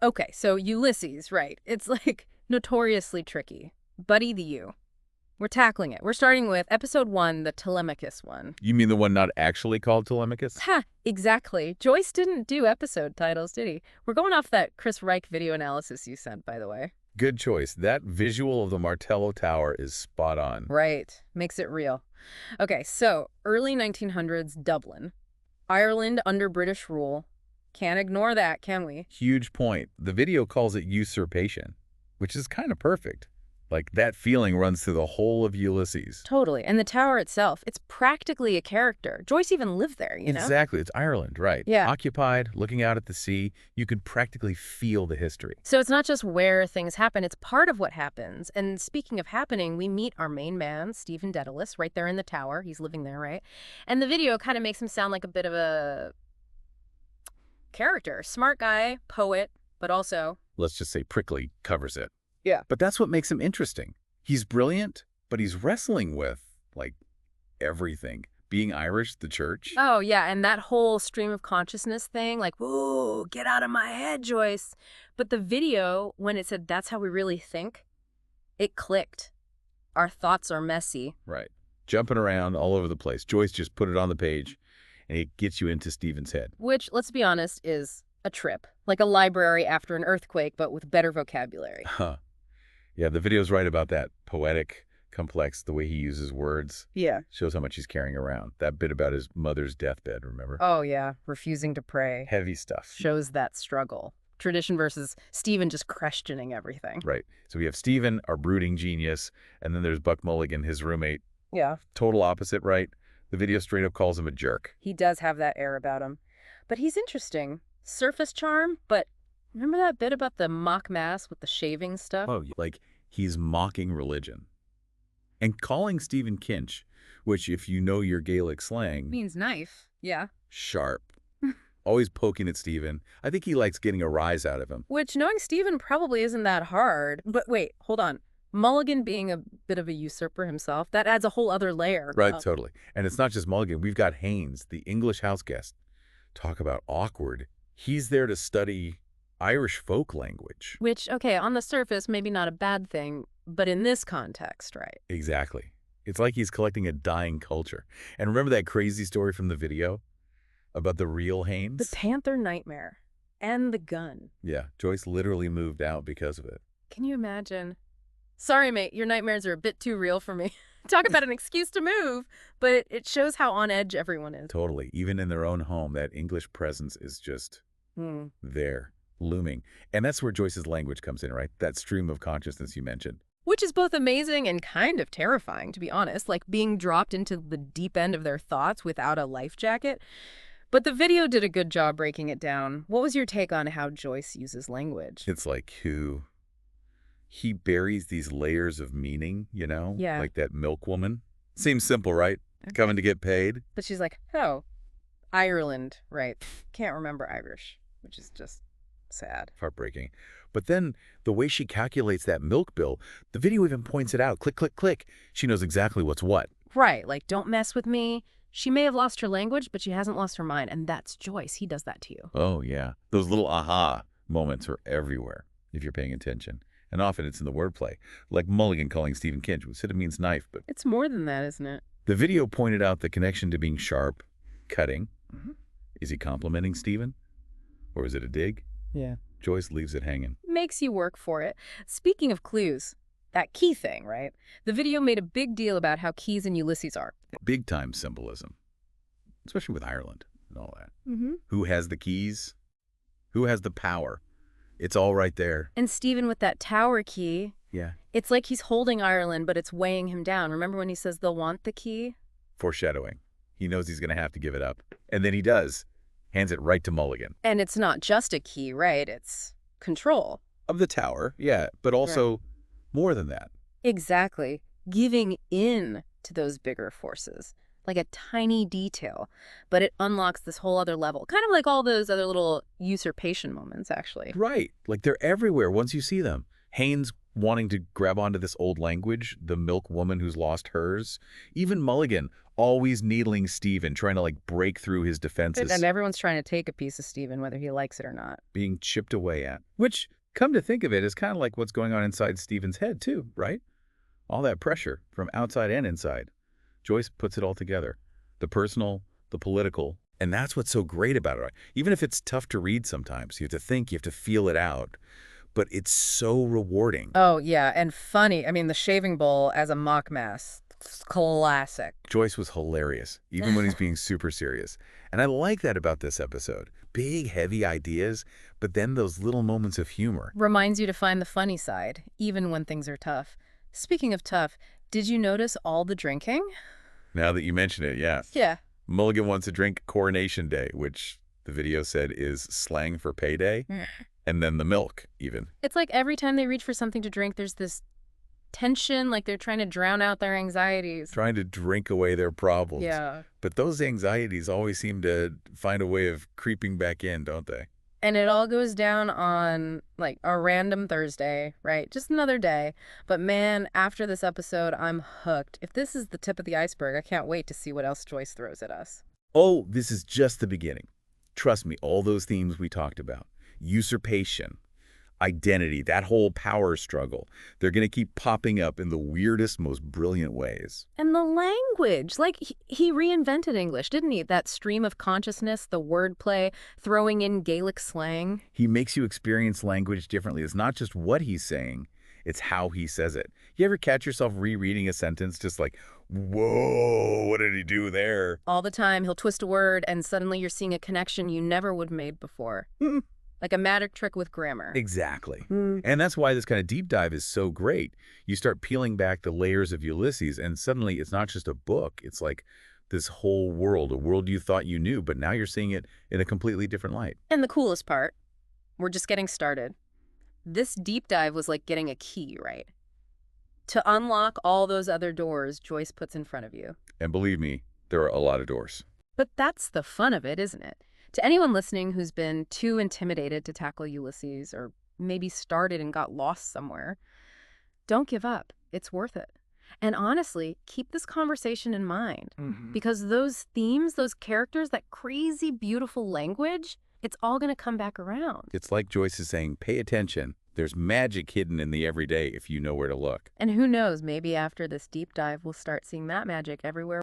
Okay, so Ulysses, right. It's like notoriously tricky. Buddy the U. We're tackling it. We're starting with episode 1, the Telemachus one. You mean the one not actually called Telemachus? Ha, exactly. Joyce didn't do episode titles, did he? We're going off that Chris Reich video analysis you sent, by the way. Good choice. That visual of the Martello Tower is spot on. Right. Makes it real. Okay, so early 1900s Dublin. Ireland under British rule. Can't ignore that, can we? Huge point. The video calls it usurpation, which is kind of perfect. Like, that feeling runs through the whole of Ulysses. Totally. And the tower itself, it's practically a character. Joyce even lived there, you know? Exactly. It's Ireland, right. Yeah. Occupied, looking out at the sea. You could practically feel the history. So it's not just where things happen, it's part of what happens. And speaking of happening, we meet our main man, Stephen Dedalus, right there in the tower. He's living there, right? And the video kind of makes him sound like a bit of a character. Smart guy, poet, but also... Let's just say prickly covers it. Yeah. But that's what makes him interesting. He's brilliant, but he's wrestling with, like, everything. Being Irish, the church. Oh, yeah, and that whole stream of consciousness thing, like, whoa, get out of my head, Joyce. But the video, when it said that's how we really think, it clicked. Our thoughts are messy. Right. Jumping around all over the place. Joyce just put it on the page, and it gets you into Stephen's head. Which, let's be honest, is a trip. Like a library after an earthquake, but with better vocabulary. Huh. Yeah, the video's right about that. Poetic, complex, the way he uses words. Yeah. Shows how much he's carrying around. That bit about his mother's deathbed, remember? Oh, yeah. Refusing to pray. Heavy stuff. Shows that struggle. Tradition versus Stephen just questioning everything. Right. So we have Stephen, our brooding genius, and then there's Buck Mulligan, his roommate. Yeah. Total opposite, right? The video straight up calls him a jerk. He does have that air about him. But he's interesting. Surface charm, but remember that bit about the mock mass with the shaving stuff? Oh, like he's mocking religion. And calling Stephen Kinch, which, if you know your Gaelic slang... Means knife. Yeah. Sharp. Always poking at Stephen. I think he likes getting a rise out of him. Which, knowing Stephen probably isn't that hard. But wait, hold on. Mulligan being a bit of a usurper himself, that adds a whole other layer. Right, totally. And it's not just Mulligan. We've got Haynes, the English house guest. Talk about awkward. He's there to study Irish folk language. Which, okay, on the surface, maybe not a bad thing, but in this context, right? Exactly. It's like he's collecting a dying culture. And remember that crazy story from the video about the real Haynes? The Panther nightmare. And the gun. Yeah, Joyce literally moved out because of it. Can you imagine? Sorry, mate, your nightmares are a bit too real for me. Talk about an excuse to move, but it shows how on edge everyone is. Totally. Even in their own home, that English presence is just there, looming. And that's where Joyce's language comes in, right? That stream of consciousness you mentioned. Which is both amazing and kind of terrifying, to be honest, like being dropped into the deep end of their thoughts without a life jacket. But the video did a good job breaking it down. What was your take on how Joyce uses language? It's like he buries these layers of meaning, you know? Yeah. Like that milk woman. Seems simple, right? Okay. Coming to get paid. But she's like, oh, Ireland, right. Can't remember Irish, which is just sad. Heartbreaking. But then the way she calculates that milk bill, the video even points it out. Click, click, click. She knows exactly what's what. Right, like, don't mess with me. She may have lost her language, but she hasn't lost her mind, and that's Joyce. He does that to you. Oh, yeah. Those little aha moments are everywhere if you're paying attention. And often it's in the wordplay, like Mulligan calling Stephen Kinch, who said it means knife. But it's more than that, isn't it? The video pointed out the connection to being sharp, cutting. Is he complimenting Stephen? Or is it a dig? Yeah. Joyce leaves it hanging. Makes you work for it. Speaking of clues, that key thing, right? The video made a big deal about how keys in Ulysses are. Big-time symbolism, especially with Ireland and all that. Mm-hmm. Who has the keys? Who has the power? It's all right there. And Stephen with that tower key. Yeah. It's like he's holding Ireland, but it's weighing him down. Remember when he says they'll want the key? Foreshadowing. He knows he's going to have to give it up. And then he does. Hands it right to Mulligan. And it's not just a key, right? It's control. Of the tower, yeah, but also more than that. Exactly. Giving in to those bigger forces. Like a tiny detail, but it unlocks this whole other level. Kind of like all those other little usurpation moments, actually. Right. Like they're everywhere once you see them. Haynes wanting to grab onto this old language, the milk woman who's lost hers. Even Mulligan, always needling Stephen, trying to, like, break through his And defenses, everyone's trying to take a piece of Stephen, whether he likes it or not. being chipped away at. Which, come to think of it, is kind of like what's going on inside Stephen's head, too, right? All that pressure from outside and inside. Joyce puts it all together. The personal, the political, and that's what's so great about it. Right? Even if it's tough to read sometimes, you have to think, you have to feel it out. But it's so rewarding. Oh, yeah, and funny. I mean, the shaving bowl as a mock mess. It's classic. Joyce was hilarious, even when he's being super serious. And I like that about this episode. Big, heavy ideas, but then those little moments of humor. Reminds you to find the funny side, even when things are tough. Speaking of tough, did you notice all the drinking? Now that you mention it, yeah. Yeah. Mulligan wants to drink Coronation Day, which the video said is slang for payday. And then the milk, even. It's like every time they reach for something to drink, there's this tension, like they're trying to drown out their anxieties. Trying to drink away their problems. Yeah. But those anxieties always seem to find a way of creeping back in, don't they? And it all goes down on, like, a random Thursday, right? Just another day. But man, after this episode, I'm hooked. If this is the tip of the iceberg, I can't wait to see what else Joyce throws at us. Oh, this is just the beginning. Trust me, all those themes we talked about. Usurpation, identity, that whole power struggle. They're going to keep popping up in the weirdest, most brilliant ways. And the language, like he reinvented English, didn't he? That stream of consciousness, the wordplay, throwing in Gaelic slang. He makes you experience language differently. It's not just what he's saying, it's how he says it. You ever catch yourself rereading a sentence just like, whoa, what did he do there? All the time, he'll twist a word and suddenly you're seeing a connection you never would have made before. Like a magic trick with grammar. Exactly. And that's why this kind of deep dive is so great. You start peeling back the layers of Ulysses, and suddenly it's not just a book. It's like this whole world, a world you thought you knew, but now you're seeing it in a completely different light. And the coolest part, we're just getting started. This deep dive was like getting a key, right? To unlock all those other doors Joyce puts in front of you. And believe me, there are a lot of doors. But that's the fun of it, isn't it? To anyone listening who's been too intimidated to tackle Ulysses, or maybe started and got lost somewhere, don't give up. It's worth it. And honestly, keep this conversation in mind. Because those themes, those characters, that crazy, beautiful language, it's all going to come back around. It's like Joyce is saying, pay attention. There's magic hidden in the everyday if you know where to look. And who knows, maybe after this deep dive, we'll start seeing that magic everywhere